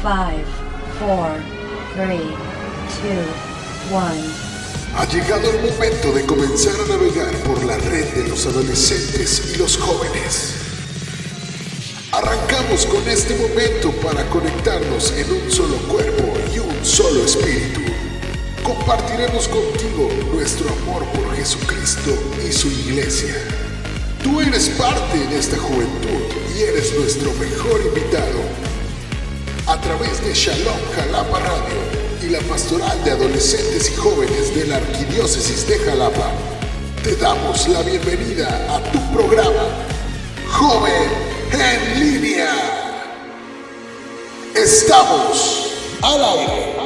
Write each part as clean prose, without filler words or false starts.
5, 4, 3, 2, 1. Ha llegado el momento de comenzar a navegar por la red de los adolescentes y los jóvenes. Arrancamos con este momento para conectarnos en un solo cuerpo y un solo espíritu. Compartiremos contigo nuestro amor por Jesucristo y su iglesia. Tú eres parte de esta juventud y eres nuestro mejor invitado. A través de Shalom Jalapa Radio y la Pastoral de Adolescentes y Jóvenes de la Arquidiócesis de Jalapa, te damos la bienvenida a tu programa, Joven en Línea. Estamos al aire.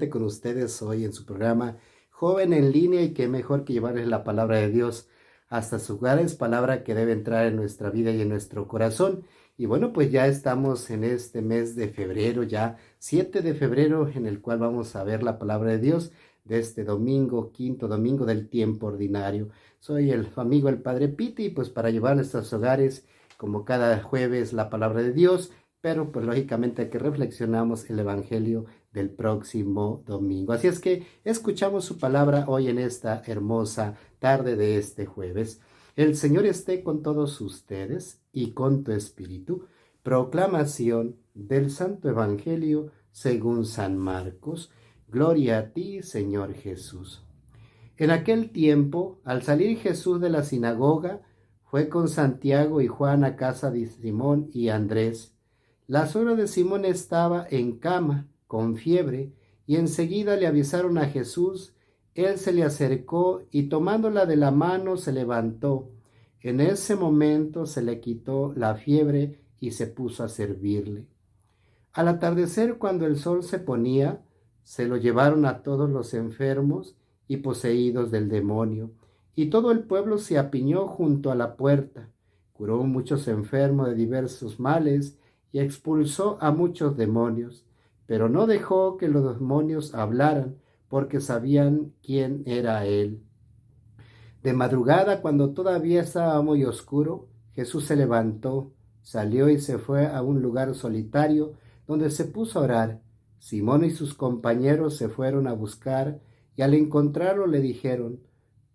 Con ustedes hoy en su programa Joven en Línea, y qué mejor que llevarles la palabra de Dios hasta sus hogares, palabra que debe entrar en nuestra vida y en nuestro corazón. Y bueno, pues ya estamos en este mes de febrero, ya 7 de febrero, en el cual vamos a ver la palabra de Dios de este domingo, quinto domingo del tiempo ordinario. Soy el amigo el Padre Piti, pues para llevar a nuestros hogares como cada jueves la palabra de Dios, pero pues lógicamente que reflexionamos el Evangelio del próximo domingo. Así es que escuchamos su palabra hoy en esta hermosa tarde de este jueves. El Señor esté con todos ustedes y con tu espíritu. Proclamación del Santo Evangelio según San Marcos. Gloria a ti, Señor Jesús. En aquel tiempo, al salir Jesús de la sinagoga, fue con Santiago y Juan a casa de Simón y Andrés. La suegra de Simón estaba en cama, con fiebre, y enseguida le avisaron a Jesús. Él se le acercó y tomándola de la mano se levantó. En ese momento se le quitó la fiebre y se puso a servirle. Al atardecer, cuando el sol se ponía, se lo llevaron a todos los enfermos y poseídos del demonio, y todo el pueblo se apiñó junto a la puerta. Curó muchos enfermos de diversos males y expulsó a muchos demonios, pero no dejó que los demonios hablaran, porque sabían quién era él. De madrugada, cuando todavía estaba muy oscuro, Jesús se levantó, salió y se fue a un lugar solitario, donde se puso a orar. Simón y sus compañeros se fueron a buscar, y al encontrarlo le dijeron: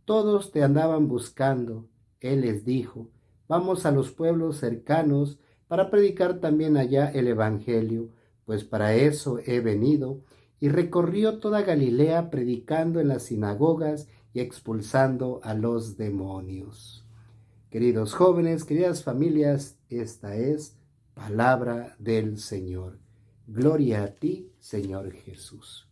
todos te andaban buscando. Él les dijo: vamos a los pueblos cercanos para predicar también allá el Evangelio, pues para eso he venido. Y recorrió toda Galilea predicando en las sinagogas y expulsando a los demonios. Queridos jóvenes, queridas familias, esta es palabra del Señor. Gloria a ti, Señor Jesús.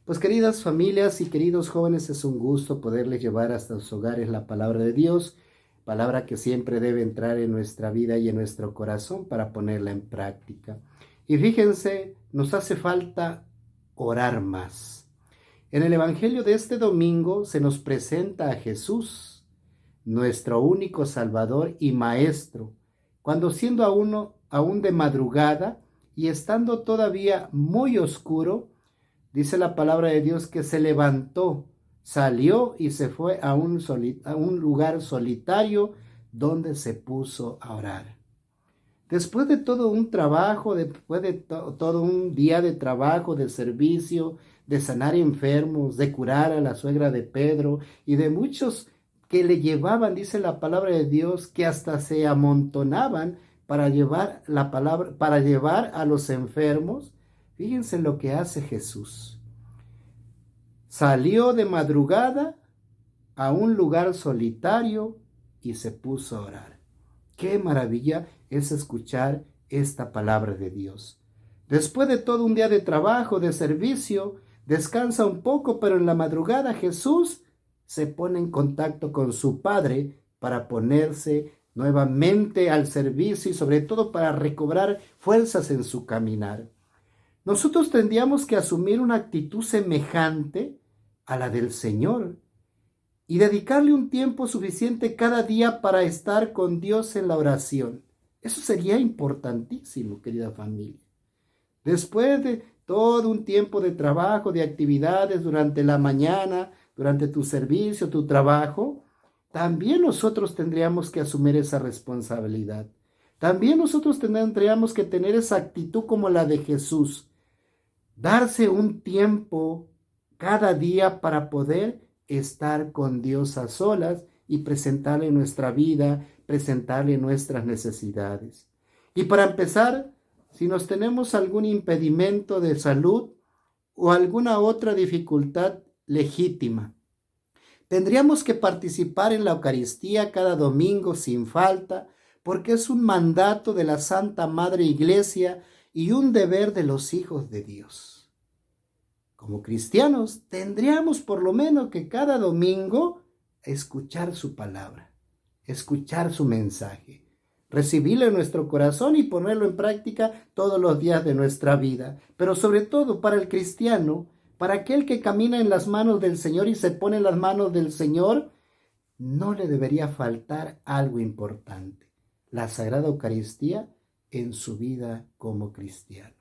Pues queridas familias y queridos jóvenes, es un gusto poderles llevar hasta sus hogares la palabra de Dios, palabra que siempre debe entrar en nuestra vida y en nuestro corazón para ponerla en práctica. Y fíjense, nos hace falta orar más. En el Evangelio de este domingo se nos presenta a Jesús, nuestro único Salvador y Maestro, cuando siendo aún de madrugada y estando todavía muy oscuro, dice la palabra de Dios que se levantó, salió y se fue a un lugar solitario donde se puso a orar. Después de todo un trabajo, después de todo un día de trabajo, de servicio, de sanar enfermos, de curar a la suegra de Pedro y de muchos que le llevaban, dice la palabra de Dios, que hasta se amontonaban para llevar para llevar a los enfermos. Fíjense lo que hace Jesús. Salió de madrugada a un lugar solitario y se puso a orar. Qué maravilla es escuchar esta palabra de Dios. Después de todo un día de trabajo, de servicio, descansa un poco, pero en la madrugada Jesús se pone en contacto con su Padre para ponerse nuevamente al servicio y sobre todo para recobrar fuerzas en su caminar. Nosotros tendríamos que asumir una actitud semejante a la del Señor. y dedicarle un tiempo suficiente cada día para estar con Dios en la oración. Eso sería importantísimo, querida familia. Después de todo un tiempo de trabajo, de actividades durante la mañana, durante tu servicio, tu trabajo, también nosotros tendríamos que asumir esa responsabilidad. También nosotros tendríamos que tener esa actitud como la de Jesús. Darse un tiempo cada día para poder estar con Dios a solas y presentarle nuestra vida, presentarle nuestras necesidades. Y para empezar, si nos tenemos algún impedimento de salud o alguna otra dificultad legítima, tendríamos que participar en la Eucaristía cada domingo sin falta, porque es un mandato de la Santa Madre Iglesia y un deber de los hijos de Dios. Como cristianos, tendríamos por lo menos que cada domingo escuchar su palabra, escuchar su mensaje, recibirlo en nuestro corazón y ponerlo en práctica todos los días de nuestra vida. Pero sobre todo para el cristiano, para aquel que camina en las manos del Señor y se pone en las manos del Señor, no le debería faltar algo importante: la Sagrada Eucaristía en su vida como cristiano.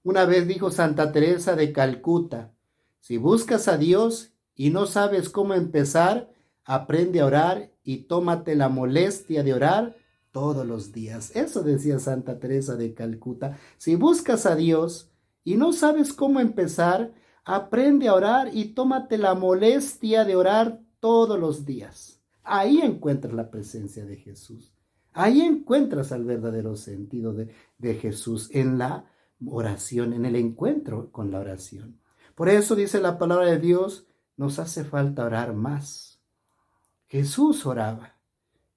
Una vez dijo Santa Teresa de Calcuta: si buscas a Dios y no sabes cómo empezar, aprende a orar y tómate la molestia de orar todos los días. Eso decía Santa Teresa de Calcuta. Si buscas a Dios y no sabes cómo empezar, aprende a orar y tómate la molestia de orar todos los días. Ahí encuentras la presencia de Jesús. Ahí encuentras el verdadero sentido de Jesús, en la oración, en el encuentro con la oración. Por eso dice la palabra de Dios, nos hace falta orar más. Jesús oraba.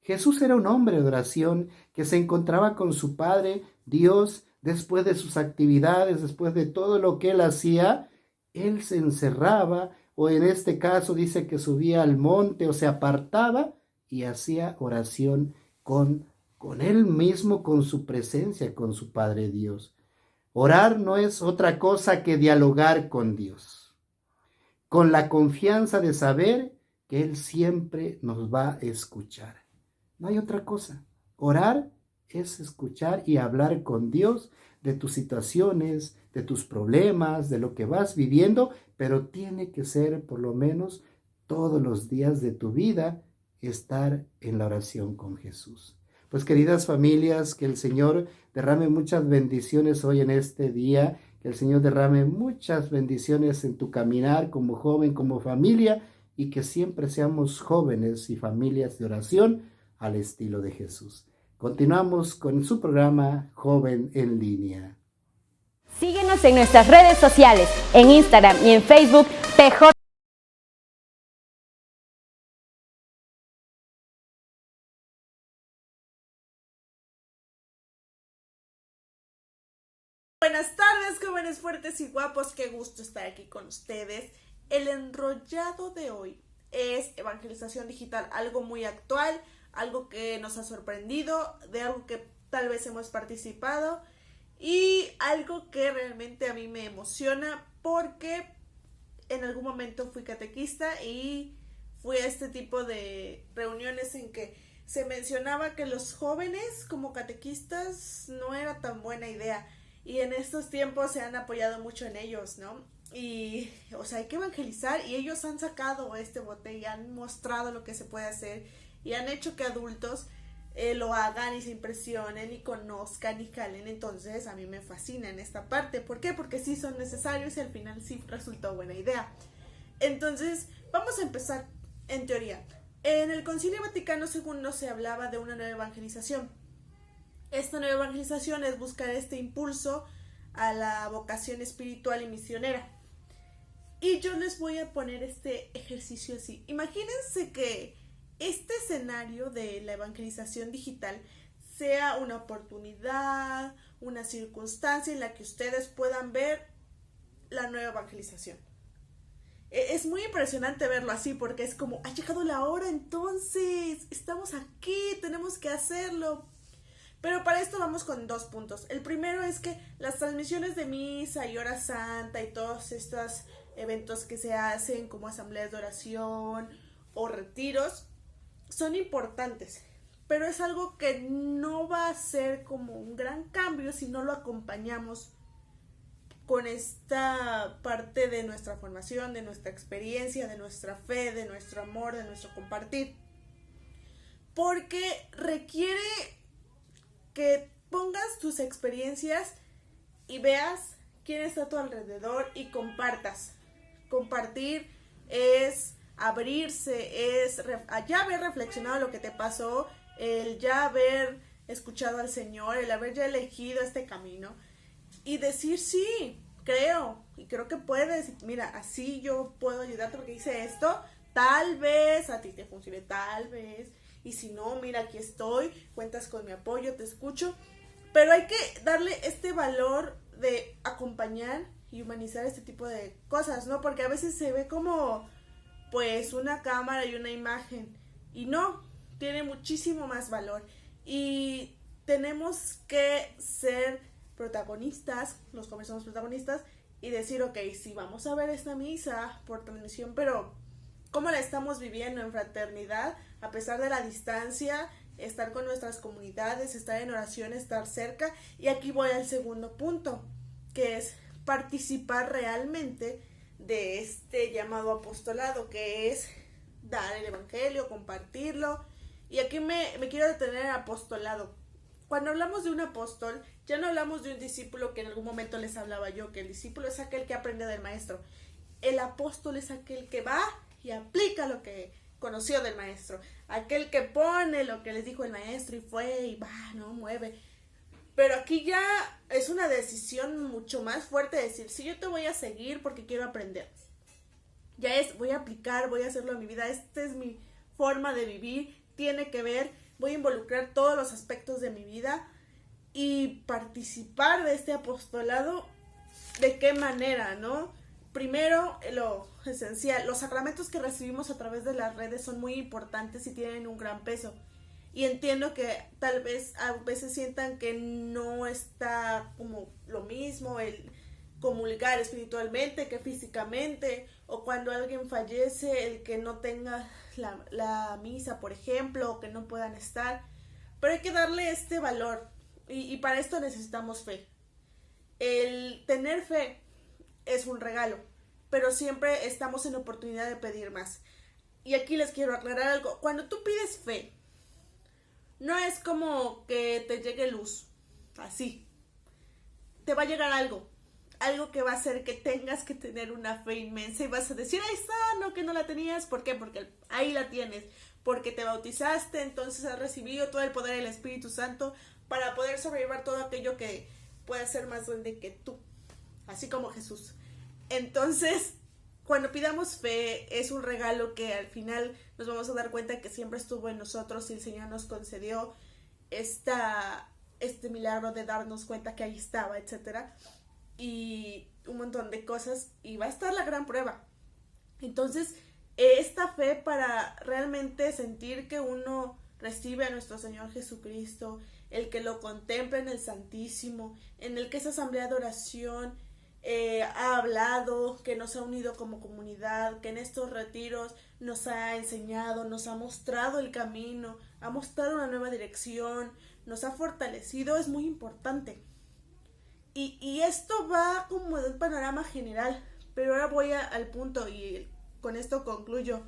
Jesús era un hombre de oración que se encontraba con su Padre, Dios, después de sus actividades, después de todo lo que él hacía. Él se encerraba, o en este caso dice que subía al monte o se apartaba y hacía oración con él mismo, con su presencia, con su Padre Dios. Orar no es otra cosa que dialogar con Dios, con la confianza de saber que Él siempre nos va a escuchar. No hay otra cosa. Orar es escuchar y hablar con Dios de tus situaciones, de tus problemas, de lo que vas viviendo, pero tiene que ser por lo menos todos los días de tu vida estar en la oración con Jesús. Pues queridas familias, que el Señor derrame muchas bendiciones hoy en este día, que el Señor derrame muchas bendiciones en tu caminar como joven, como familia, y que siempre seamos jóvenes y familias de oración al estilo de Jesús. Continuamos con su programa Joven en Línea. Síguenos en nuestras redes sociales, en Instagram y en Facebook, PJ. Buenas tardes, jóvenes fuertes y guapos, qué gusto estar aquí con ustedes. El enrollado de hoy es evangelización digital, algo muy actual, algo que nos ha sorprendido, de algo que tal vez hemos participado y algo que realmente a mí me emociona porque en algún momento fui catequista y fui a este tipo de reuniones en que se mencionaba que los jóvenes como catequistas no era tan buena idea. Y en estos tiempos se han apoyado mucho en ellos, ¿no? Y, o sea, hay que evangelizar y ellos han sacado este bote y han mostrado lo que se puede hacer y han hecho que adultos lo hagan y se impresionen y conozcan y calen. Entonces, a mí me fascina en esta parte. ¿Por qué? Porque sí son necesarios y al final sí resultó buena idea. Entonces, vamos a empezar en teoría. En el Concilio Vaticano II se hablaba de una nueva evangelización. Esta nueva evangelización es buscar este impulso a la vocación espiritual y misionera. Y yo les voy a poner este ejercicio así. Imagínense que este escenario de la evangelización digital sea una oportunidad, una circunstancia en la que ustedes puedan ver la nueva evangelización. Es muy impresionante verlo así porque es como, ha llegado la hora entonces, estamos aquí, tenemos que hacerlo. Pero para esto vamos con 2 puntos. El primero es que las transmisiones de misa y hora santa y todos estos eventos que se hacen como asambleas de oración o retiros son importantes, pero es algo que no va a ser como un gran cambio si no lo acompañamos con esta parte de nuestra formación, de nuestra experiencia, de nuestra fe, de nuestro amor, de nuestro compartir. Porque requiere que pongas tus experiencias y veas quién está a tu alrededor y compartas. Compartir es abrirse, es ya haber reflexionado lo que te pasó, el ya haber escuchado al Señor, el haber ya elegido este camino y decir sí, creo que puedes, mira, así yo puedo ayudarte porque hice esto, tal vez a ti te funcione, tal vez, y si no, mira, aquí estoy, cuentas con mi apoyo, te escucho, pero hay que darle este valor de acompañar y humanizar este tipo de cosas, ¿no? Porque a veces se ve como pues una cámara y una imagen y no, tiene muchísimo más valor y tenemos que ser protagonistas, los jóvenes somos protagonistas y decir, ok, sí, vamos a ver esta misa por transmisión, pero ¿cómo la estamos viviendo en fraternidad? A pesar de la distancia, estar con nuestras comunidades, estar en oración, estar cerca. Y aquí voy al segundo punto, que es participar realmente de este llamado apostolado, que es dar el evangelio, compartirlo. Y aquí me quiero detener en apostolado. Cuando hablamos de un apóstol, ya no hablamos de un discípulo que en algún momento les hablaba yo, que el discípulo es aquel que aprende del maestro. El apóstol es aquel que va y aplica lo que conoció del maestro, aquel que pone lo que les dijo el maestro y fue y va, no mueve. Pero aquí ya es una decisión mucho más fuerte de decir, sí, yo te voy a seguir porque quiero aprender. Ya es, voy a aplicar, voy a hacerlo en mi vida, esta es mi forma de vivir, tiene que ver, voy a involucrar todos los aspectos de mi vida y participar de este apostolado, ¿de qué manera, no? Primero, lo esencial, los sacramentos que recibimos a través de las redes son muy importantes y tienen un gran peso. Y entiendo que tal vez a veces sientan que no está como lo mismo el comulgar espiritualmente que físicamente, o cuando alguien fallece, el que no tenga la misa, por ejemplo, o que no puedan estar. Pero hay que darle este valor y para esto necesitamos fe. El tener fe es un regalo, pero siempre estamos en oportunidad de pedir más. Y aquí les quiero aclarar algo. Cuando tú pides fe, no es como que te llegue luz, así. Te va a llegar algo que va a hacer que tengas que tener una fe inmensa y vas a decir, ahí está, no, que no la tenías. ¿Por qué? Porque ahí la tienes, porque te bautizaste, entonces has recibido todo el poder del Espíritu Santo para poder sobrellevar todo aquello que pueda ser más grande que tú, así como Jesús. Entonces, cuando pidamos fe, es un regalo que al final nos vamos a dar cuenta que siempre estuvo en nosotros y el Señor nos concedió este milagro de darnos cuenta que ahí estaba, etcétera, y un montón de cosas, y va a estar la gran prueba. Entonces, esta fe para realmente sentir que uno recibe a nuestro Señor Jesucristo, el que lo contempla en el Santísimo, en el que esa asamblea de oración ha hablado, que nos ha unido como comunidad, que en estos retiros nos ha enseñado, nos ha mostrado el camino, ha mostrado una nueva dirección, nos ha fortalecido, es muy importante. Y esto va como de un panorama general, pero ahora voy al punto y con esto concluyo.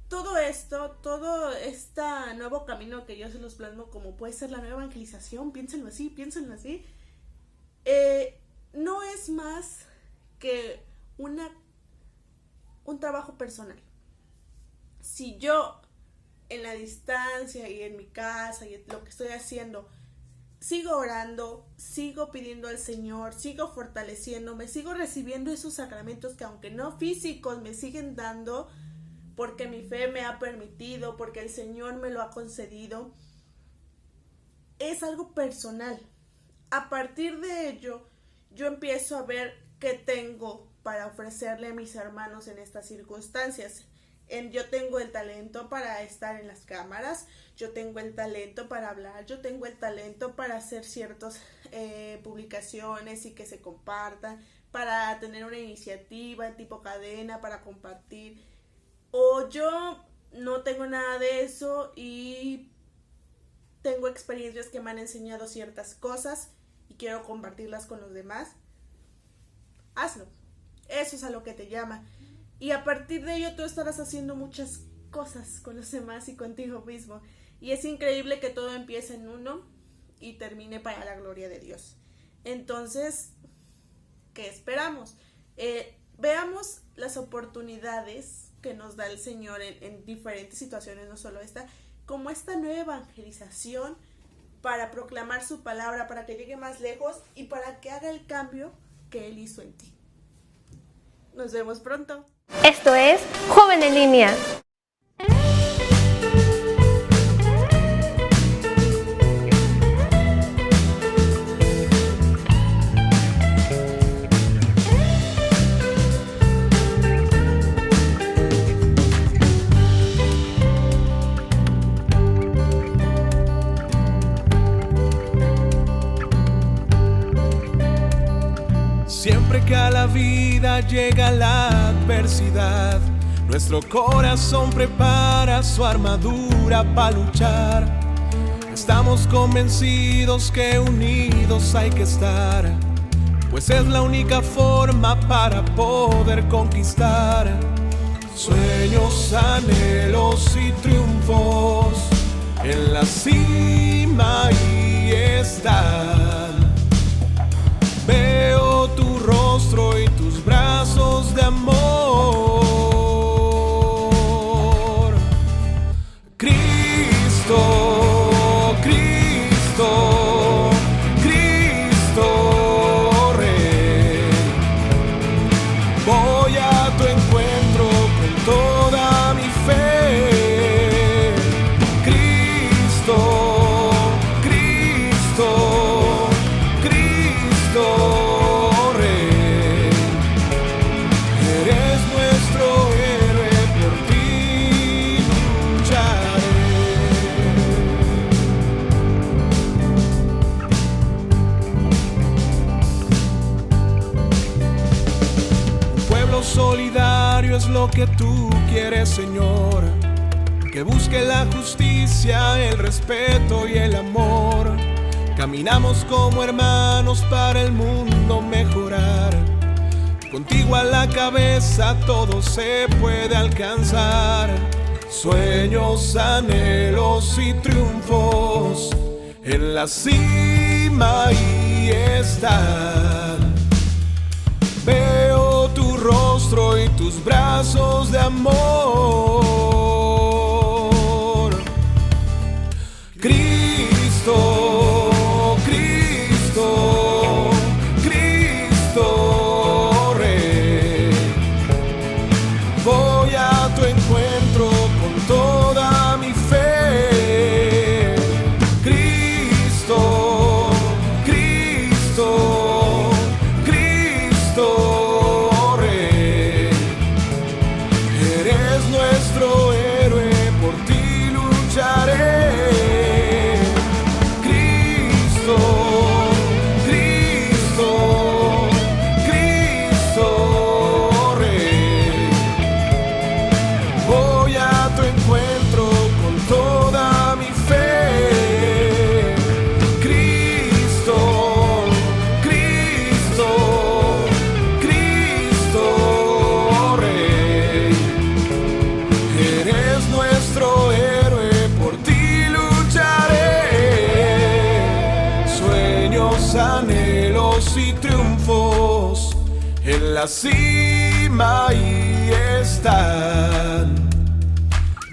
Todo esto, todo este nuevo camino que yo se los plasmo como puede ser la nueva evangelización, piénsenlo así, no es más que un trabajo personal. Si yo en la distancia y en mi casa y lo que estoy haciendo, sigo orando, sigo pidiendo al Señor, sigo fortaleciéndome, sigo recibiendo esos sacramentos que aunque no físicos me siguen dando, porque mi fe me ha permitido, porque el Señor me lo ha concedido, es algo personal. A partir de ello, yo empiezo a ver qué tengo para ofrecerle a mis hermanos en estas circunstancias. Yo tengo el talento para estar en las cámaras, yo tengo el talento para hablar, yo tengo el talento para hacer ciertas publicaciones y que se compartan, para tener una iniciativa tipo cadena, para compartir. O yo no tengo nada de eso y tengo experiencias que me han enseñado ciertas cosas y quiero compartirlas con los demás, hazlo. Eso es a lo que te llama. Y a partir de ello tú estarás haciendo muchas cosas con los demás y contigo mismo. Y es increíble que todo empiece en uno y termine para la gloria de Dios. Entonces, ¿qué esperamos? Veamos las oportunidades que nos da el Señor en diferentes situaciones, no solo esta, como esta nueva evangelización para proclamar su palabra, para que llegue más lejos y para que haga el cambio que Él hizo en ti. Nos vemos pronto. Esto es Joven en Línea. Siempre que a la vida llega la adversidad, nuestro corazón prepara su armadura para luchar. Estamos convencidos que unidos hay que estar, pues es la única forma para poder conquistar. Sueños, anhelos y triunfos en la cima ahí están. Veo tu rostro y tus brazos de amor. Cristo, Cristo, Cristo Rey. Voy a tu encuentro con toda mi fe. Cristo, Cristo, Cristo Rey. Eres nuestro héroe, por ti lucharé. Un pueblo solidario es lo que tú quieres, Señor. Que busque la justicia, el respeto y el amor. Caminamos como hermanos para el mundo mejorar. Contigo a la cabeza todo se puede alcanzar. Sueños, anhelos y triunfos en la cima ahí están. Veo tu rostro y tus brazos de amor. Cristo, Cristo, Cristo Rey. Voy a tu encuentro con toda mi fe. Cristo, Cristo, Cristo Rey. Eres nuestro héroe, por ti lucharé. Cristo, Cristo, Cristo Rey. Voy a tu encuentro con toda mi fe. Cristo, Cristo, Cristo Rey. Eres nuestro héroe, por ti lucharé. Sueños, anhelos y triunfos en la cima ahí están.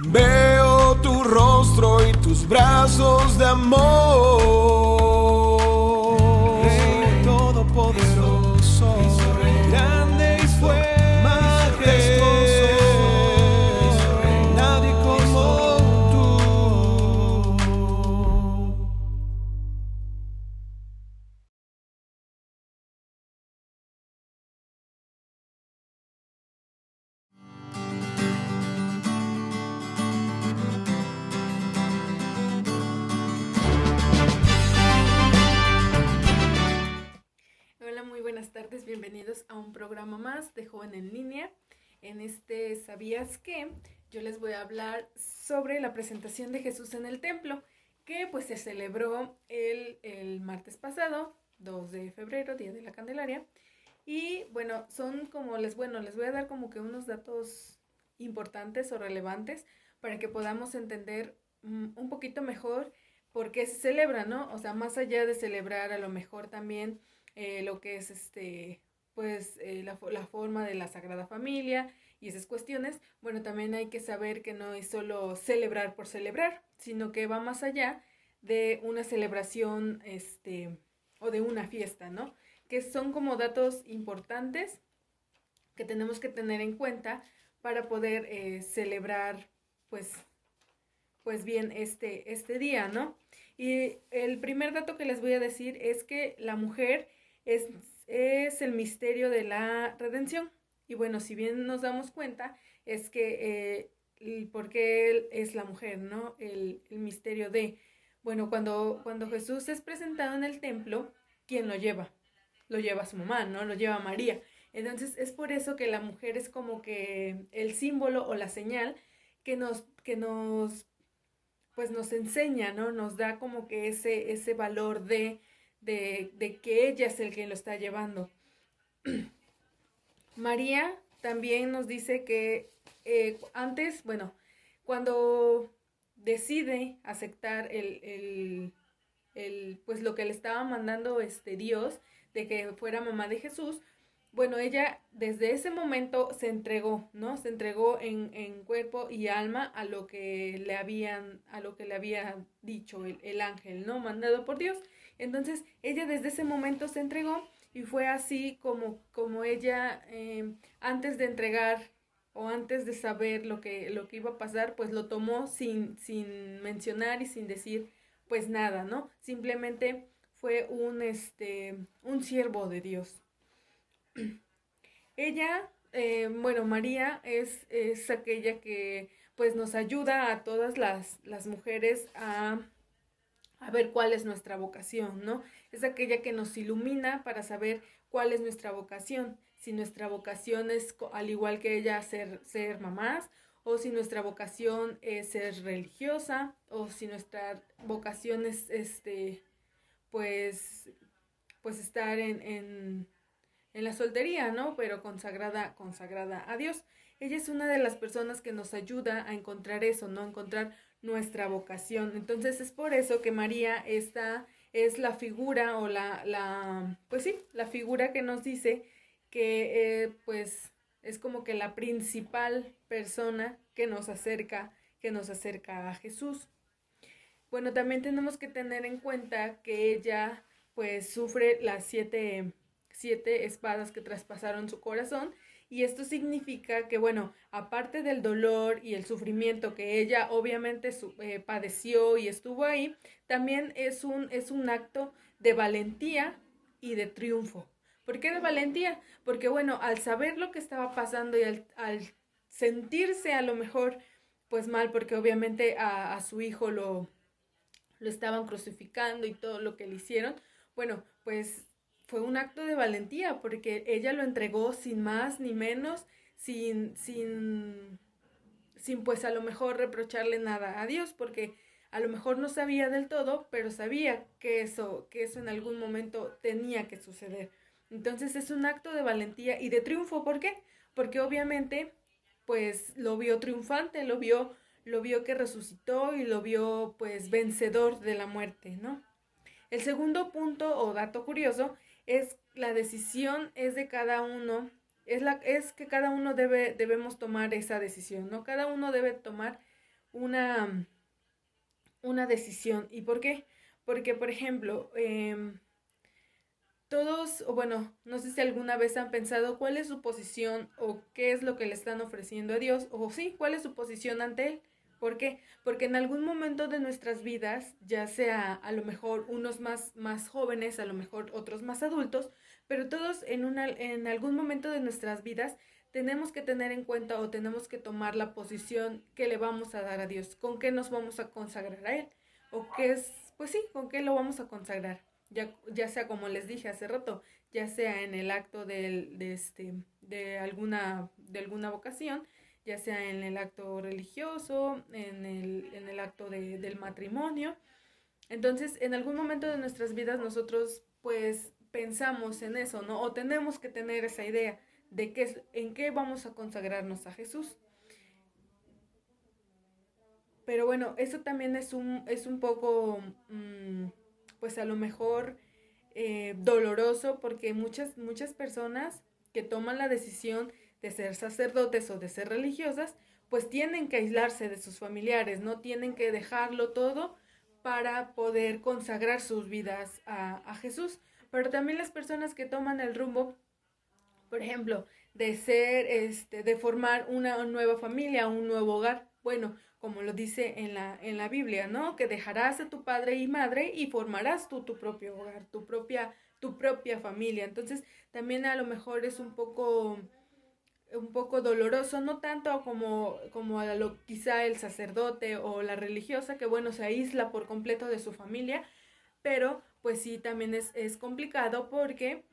Veo tu rostro y tus brazos de amor. Rey todopoderoso, grande y fuerte, majestuoso, nadie como tú. Hola, muy buenas tardes, bienvenidos a un programa más de Joven en Línea. En este ¿Sabías qué? yo les voy a hablar sobre la presentación de Jesús en el templo, que pues se celebró el martes pasado, 2 de febrero, Día de la Candelaria. Y bueno, les voy a dar como que unos datos importantes o relevantes para que podamos entender un poquito mejor por qué se celebra, ¿no? O sea, más allá de celebrar a lo mejor también lo que es la forma de la Sagrada Familia y esas cuestiones, bueno, también hay que saber que no es solo celebrar por celebrar, sino que va más allá de una celebración o de una fiesta, ¿no? Que son como datos importantes que tenemos que tener en cuenta para poder celebrar pues bien este día, ¿no? Y el primer dato que les voy a decir es que la mujer es el misterio de la redención. Y bueno, si bien nos damos cuenta, es que por qué él es la mujer, ¿no? El misterio de, bueno, cuando Jesús es presentado en el templo, ¿quién lo lleva? Lo lleva su mamá, ¿no? Lo lleva María. Entonces es por eso que la mujer es como que el símbolo o la señal que nos enseña, ¿no? Nos da como que ese valor de que ella es el que lo está llevando. María también nos dice que antes, bueno, cuando decide aceptar pues lo que le estaba mandando Dios, de que fuera mamá de Jesús, bueno, ella desde ese momento se entregó, ¿no? Se entregó en cuerpo y alma a lo que le había dicho el ángel, ¿no? Mandado por Dios. Entonces, ella desde ese momento se entregó y fue así como ella, antes de entregar o antes de saber lo que iba a pasar, pues lo tomó sin mencionar y sin decir, pues nada, ¿no? Simplemente fue un siervo de Dios. Ella, María es aquella que pues nos ayuda a todas las mujeres a ver cuál es nuestra vocación, ¿no? Es aquella que nos ilumina para saber cuál es nuestra vocación. Si nuestra vocación es, al igual que ella, ser mamás, o si nuestra vocación es ser religiosa, o si nuestra vocación es pues estar en la soltería, ¿no? Pero consagrada a Dios. Ella es una de las personas que nos ayuda a encontrar eso, ¿no? Encontrar nuestra vocación. Entonces es por eso que María es la figura o la figura que nos dice que pues es como que la principal persona que nos acerca a Jesús. Bueno, también tenemos que tener en cuenta que ella pues sufre las siete espadas que traspasaron su corazón, y esto significa que, bueno, aparte del dolor y el sufrimiento que ella obviamente padeció y estuvo ahí, también es un acto de valentía y de triunfo. ¿Por qué de valentía? Porque, bueno, al saber lo que estaba pasando y al sentirse a lo mejor pues mal, porque obviamente a su hijo lo estaban crucificando y todo lo que le hicieron, bueno, pues fue un acto de valentía, porque ella lo entregó sin más ni menos, sin pues a lo mejor reprocharle nada a Dios, porque a lo mejor no sabía del todo, pero sabía que eso en algún momento tenía que suceder. Entonces es un acto de valentía y de triunfo. ¿Por qué? Porque obviamente pues lo vio triunfante, lo vio que resucitó y lo vio pues vencedor de la muerte, ¿no? El segundo punto o dato curioso es la decisión es de cada uno, es que cada uno debemos tomar esa decisión, ¿no? Cada uno debe tomar una decisión. ¿Y por qué? Porque, por ejemplo, todos, o bueno, no sé si alguna vez han pensado cuál es su posición o qué es lo que le están ofreciendo a Dios, o sí, cuál es su posición ante Él. ¿Por qué? Porque en algún momento de nuestras vidas, ya sea a lo mejor unos más jóvenes, a lo mejor otros más adultos, pero todos en algún momento de nuestras vidas tenemos que tener en cuenta o tenemos que tomar la posición que le vamos a dar a Dios, con qué nos vamos a consagrar a Él, o qué es, pues sí, con qué lo vamos a consagrar, ya sea como les dije hace rato, ya sea en el acto de alguna vocación, ya sea en el acto religioso, en el acto del matrimonio. Entonces, en algún momento de nuestras vidas nosotros pues pensamos en eso, ¿no? O tenemos que tener esa idea de en qué vamos a consagrarnos a Jesús. Pero bueno, eso también es un poco, pues a lo mejor doloroso, porque muchas personas que toman la decisión de ser sacerdotes o de ser religiosas, pues tienen que aislarse de sus familiares, ¿no? Tienen que dejarlo todo para poder consagrar sus vidas a Jesús. Pero también las personas que toman el rumbo, por ejemplo, de formar una nueva familia, un nuevo hogar, bueno, como lo dice en la Biblia, ¿no? Que dejarás a tu padre y madre y formarás tú tu propio hogar, tu propia familia. Entonces, también a lo mejor es un poco doloroso, no tanto como quizá el sacerdote o la religiosa, que bueno, se aísla por completo de su familia, pero pues sí, también es complicado porque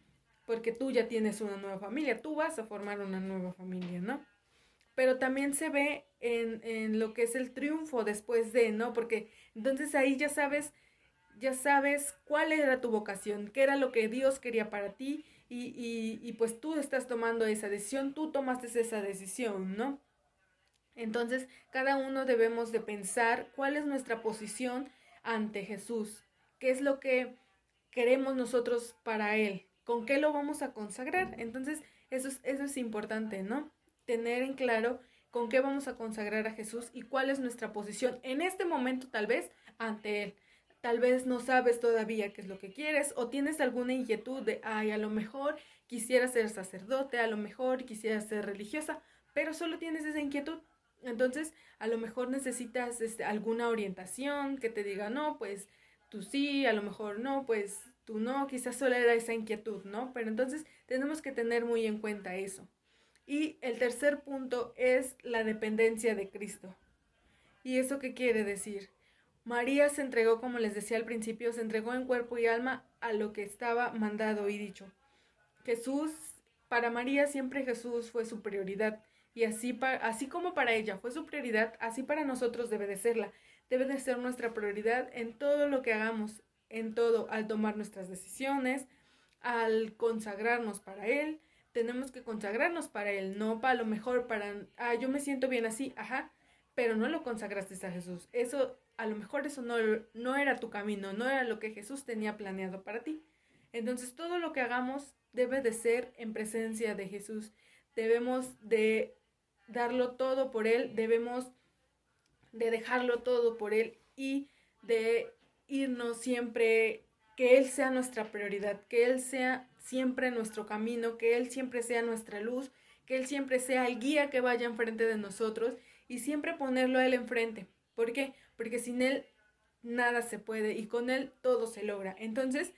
tú ya tienes una nueva familia, tú vas a formar una nueva familia, ¿no? Pero también se ve en lo que es el triunfo después de, ¿no? Porque entonces ahí ya sabes cuál era tu vocación, qué era lo que Dios quería para ti, y pues tú estás tomando esa decisión, tú tomaste esa decisión, ¿no? Entonces, cada uno debemos de pensar cuál es nuestra posición ante Jesús, qué es lo que queremos nosotros para Él, con qué lo vamos a consagrar. Entonces, eso es importante, ¿no? Tener en claro con qué vamos a consagrar a Jesús y cuál es nuestra posición en este momento, tal vez, ante Él. Tal vez no sabes todavía qué es lo que quieres, o tienes alguna inquietud de, a lo mejor quisiera ser sacerdote, a lo mejor quisiera ser religiosa, pero solo tienes esa inquietud. Entonces, a lo mejor necesitas alguna orientación que te diga, no, pues tú sí, a lo mejor no, pues tú no, quizás solo era esa inquietud, ¿no? Pero entonces tenemos que tener muy en cuenta eso. Y el tercer punto es la dependencia de Cristo. ¿Y eso qué quiere decir? María se entregó, como les decía al principio, se entregó en cuerpo y alma a lo que estaba mandado y dicho. Para María siempre Jesús fue su prioridad. Y así como para ella fue su prioridad, así para nosotros debe de serla. Debe de ser nuestra prioridad en todo lo que hagamos, en todo, al tomar nuestras decisiones, al consagrarnos para Él. Tenemos que consagrarnos para Él, no para lo mejor yo me siento bien así, pero no lo consagraste a Jesús. A lo mejor eso no era tu camino, no era lo que Jesús tenía planeado para ti. Entonces todo lo que hagamos debe de ser en presencia de Jesús. Debemos de darlo todo por Él, debemos de dejarlo todo por Él y de irnos siempre, que Él sea nuestra prioridad, que Él sea siempre nuestro camino, que Él siempre sea nuestra luz, que Él siempre sea el guía que vaya enfrente de nosotros y siempre ponerlo a Él enfrente. ¿Por qué? Porque sin Él nada se puede y con Él todo se logra. Entonces,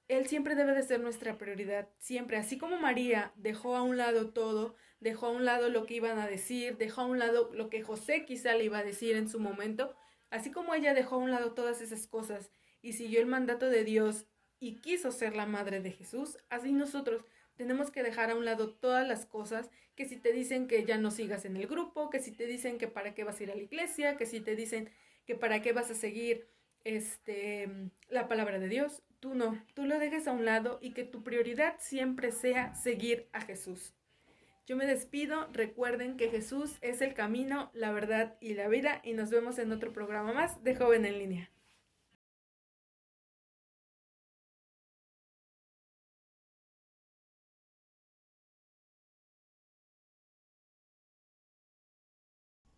Él siempre debe de ser nuestra prioridad, siempre. Así como María dejó a un lado todo, dejó a un lado lo que iban a decir, dejó a un lado lo que José quizá le iba a decir en su momento, así como ella dejó a un lado todas esas cosas y siguió el mandato de Dios y quiso ser la madre de Jesús, así nosotros tenemos que dejar a un lado todas las cosas, que si te dicen que ya no sigas en el grupo, que si te dicen que para qué vas a ir a la iglesia, que si te dicen que para qué vas a seguir la palabra de Dios, tú no, tú lo dejes a un lado y que tu prioridad siempre sea seguir a Jesús. Yo me despido, recuerden que Jesús es el camino, la verdad y la vida, y nos vemos en otro programa más de Joven en Línea.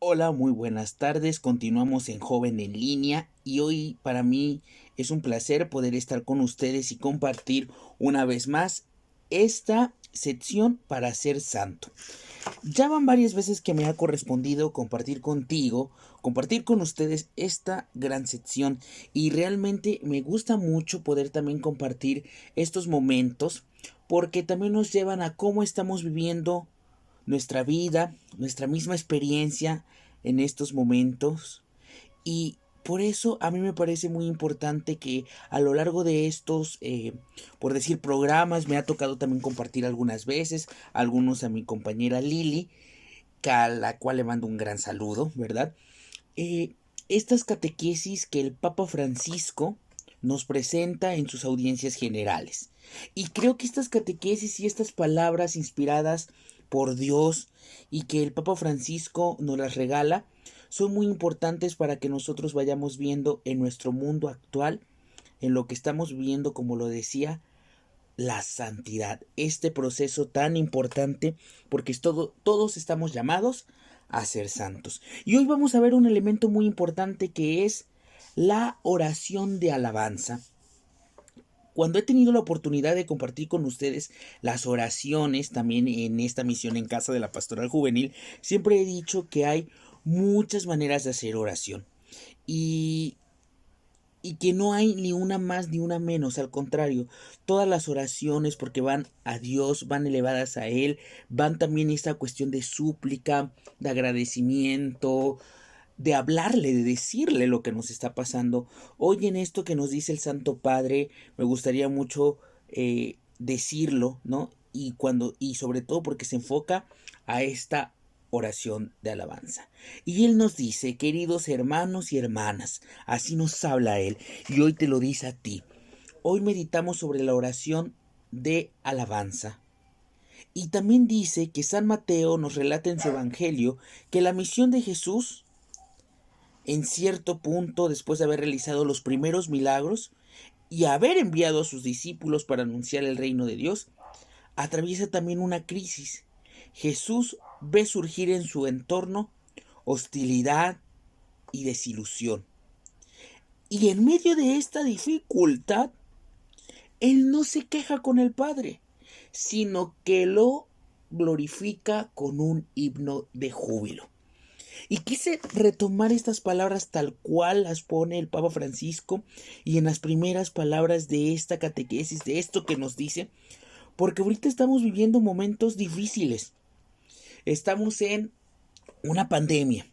Hola, muy buenas tardes. Continuamos en Joven en Línea y hoy para mí es un placer poder estar con ustedes y compartir una vez más esta sección para ser santo. Ya van varias veces que me ha correspondido compartir con ustedes esta gran sección y realmente me gusta mucho poder también compartir estos momentos porque también nos llevan a cómo estamos viviendo nuestra vida, nuestra misma experiencia en estos momentos. Y por eso a mí me parece muy importante que a lo largo de estos, por decir, programas, me ha tocado también compartir algunas veces, algunos a mi compañera Lili, a la cual le mando un gran saludo, ¿verdad? Estas catequesis que el Papa Francisco nos presenta en sus audiencias generales. Y creo que estas catequesis y estas palabras inspiradas por Dios y que el Papa Francisco nos las regala son muy importantes para que nosotros vayamos viendo en nuestro mundo actual, en lo que estamos viviendo, como lo decía, la santidad, este proceso tan importante, porque todos estamos llamados a ser santos. Y hoy vamos a ver un elemento muy importante que es la oración de alabanza. Cuando he tenido la oportunidad de compartir con ustedes las oraciones, también en esta misión en casa de la Pastoral Juvenil, siempre he dicho que hay muchas maneras de hacer oración. Y que no hay ni una más ni una menos, al contrario, todas las oraciones, porque van a Dios, van elevadas a Él, van también esta cuestión de súplica, de agradecimiento, de hablarle, de decirle lo que nos está pasando. Hoy en esto que nos dice el Santo Padre, me gustaría mucho decirlo, ¿no? Y sobre todo porque se enfoca a esta oración de alabanza. Y Él nos dice, queridos hermanos y hermanas, así nos habla Él, y hoy te lo dice a ti. Hoy meditamos sobre la oración de alabanza. Y también dice que San Mateo nos relata en su Evangelio que la misión de Jesús, en cierto punto, después de haber realizado los primeros milagros y haber enviado a sus discípulos para anunciar el reino de Dios, atraviesa también una crisis. Jesús ve surgir en su entorno hostilidad y desilusión. Y en medio de esta dificultad, Él no se queja con el Padre, sino que lo glorifica con un himno de júbilo. Y quise retomar estas palabras tal cual las pone el Papa Francisco y en las primeras palabras de esta catequesis, de esto que nos dice, porque ahorita estamos viviendo momentos difíciles. Estamos en una pandemia.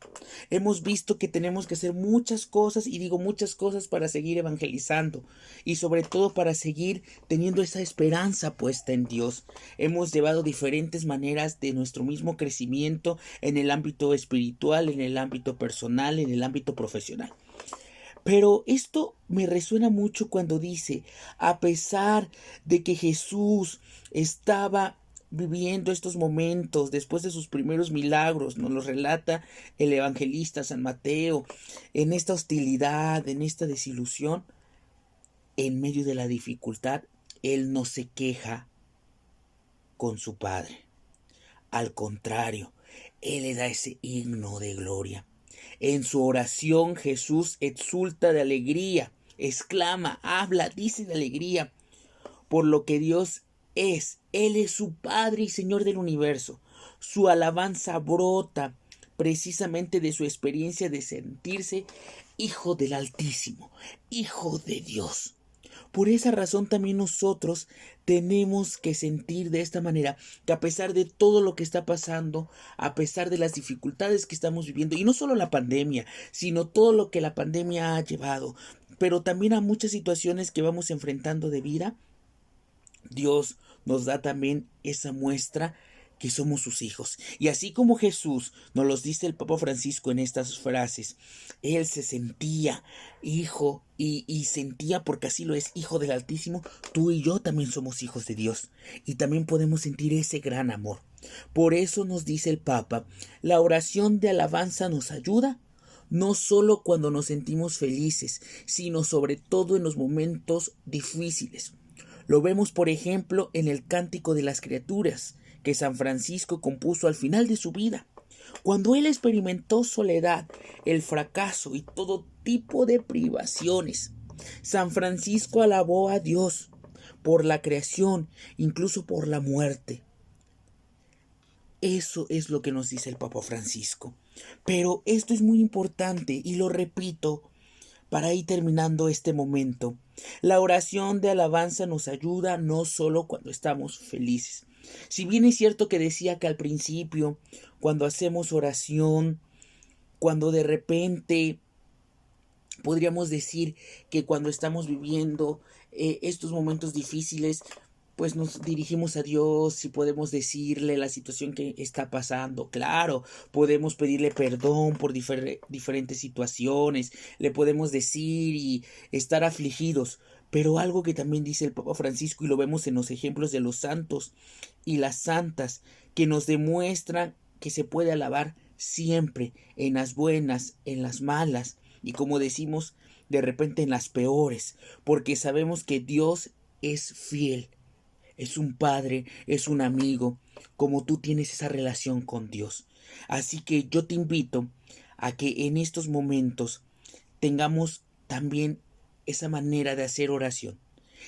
Hemos visto que tenemos que hacer muchas cosas, y digo muchas cosas, para seguir evangelizando y sobre todo para seguir teniendo esa esperanza puesta en Dios. Hemos llevado diferentes maneras de nuestro mismo crecimiento en el ámbito espiritual, en el ámbito personal, en el ámbito profesional. Pero esto me resuena mucho cuando dice, a pesar de que Jesús estaba viviendo estos momentos después de sus primeros milagros, nos los relata el evangelista San Mateo, en esta hostilidad, en esta desilusión, en medio de la dificultad, Él no se queja con su Padre. Al contrario, Él le da ese himno de gloria. En su oración Jesús exulta de alegría, exclama, habla, dice de alegría por lo que Dios es. Él es su Padre y Señor del universo. Su alabanza brota precisamente de su experiencia de sentirse Hijo del Altísimo, Hijo de Dios. Por esa razón también nosotros tenemos que sentir de esta manera, que a pesar de todo lo que está pasando, a pesar de las dificultades que estamos viviendo, y no solo la pandemia, sino todo lo que la pandemia ha llevado, pero también a muchas situaciones que vamos enfrentando de vida, Dios nos da también esa muestra que somos sus hijos. Y así como Jesús nos los dice el Papa Francisco en estas frases, Él se sentía hijo y sentía, porque así lo es, Hijo del Altísimo, tú y yo también somos hijos de Dios y también podemos sentir ese gran amor. Por eso nos dice el Papa, la oración de alabanza nos ayuda no solo cuando nos sentimos felices, sino sobre todo en los momentos difíciles. Lo vemos, por ejemplo, en el Cántico de las Criaturas, que San Francisco compuso al final de su vida. Cuando él experimentó soledad, el fracaso y todo tipo de privaciones, San Francisco alabó a Dios por la creación, incluso por la muerte. Eso es lo que nos dice el Papa Francisco. Pero esto es muy importante y lo repito para ir terminando este momento. La oración de alabanza nos ayuda no solo cuando estamos felices. Si bien es cierto que decía que al principio, cuando hacemos oración, cuando de repente podríamos decir que cuando estamos viviendo estos momentos difíciles, pues nos dirigimos a Dios y podemos decirle la situación que está pasando. Claro, podemos pedirle perdón por diferentes situaciones, le podemos decir y estar afligidos. Pero algo que también dice el Papa Francisco, y lo vemos en los ejemplos de los santos y las santas, que nos demuestran que se puede alabar siempre, en las buenas, en las malas, y como decimos, de repente en las peores, porque sabemos que Dios es fiel. Es un padre, es un amigo, como tú tienes esa relación con Dios. Así que yo te invito a que en estos momentos tengamos también esa manera de hacer oración.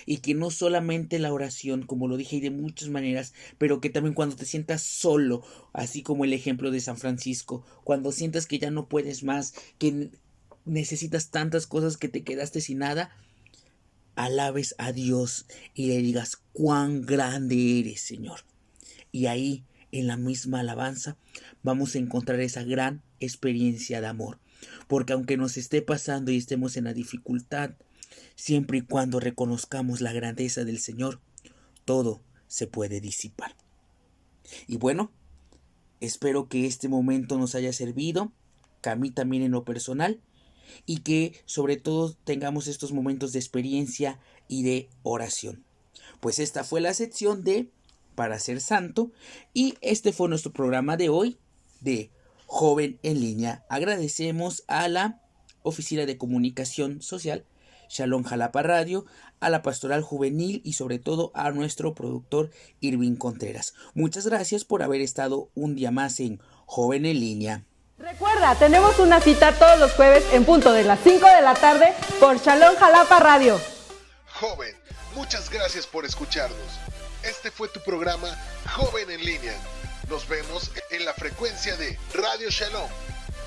Y que no solamente la oración, como lo dije, y de muchas maneras, pero que también cuando te sientas solo, así como el ejemplo de San Francisco, cuando sientas que ya no puedes más, que necesitas tantas cosas que te quedaste sin nada, alabes a Dios y le digas cuán grande eres, Señor. Y ahí, en la misma alabanza, vamos a encontrar esa gran experiencia de amor. Porque aunque nos esté pasando y estemos en la dificultad, siempre y cuando reconozcamos la grandeza del Señor, todo se puede disipar. Y bueno, espero que este momento nos haya servido, que a mí también en lo personal, y que sobre todo tengamos estos momentos de experiencia y de oración. Pues esta fue la sección de Para Ser Santo, y este fue nuestro programa de hoy de Joven en Línea. Agradecemos a la Oficina de Comunicación Social Shalom Jalapa Radio, a la Pastoral Juvenil y sobre todo a nuestro productor Irving Contreras. Muchas gracias por haber estado un día más en Joven en Línea. Recuerda, tenemos una cita todos los jueves en punto de las 5 de la tarde por Shalom Jalapa Radio. Joven, muchas gracias por escucharnos. Este fue tu programa Joven en Línea. Nos vemos en la frecuencia de Radio Shalom.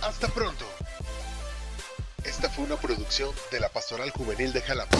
Hasta pronto. Esta fue una producción de la Pastoral Juvenil de Jalapa.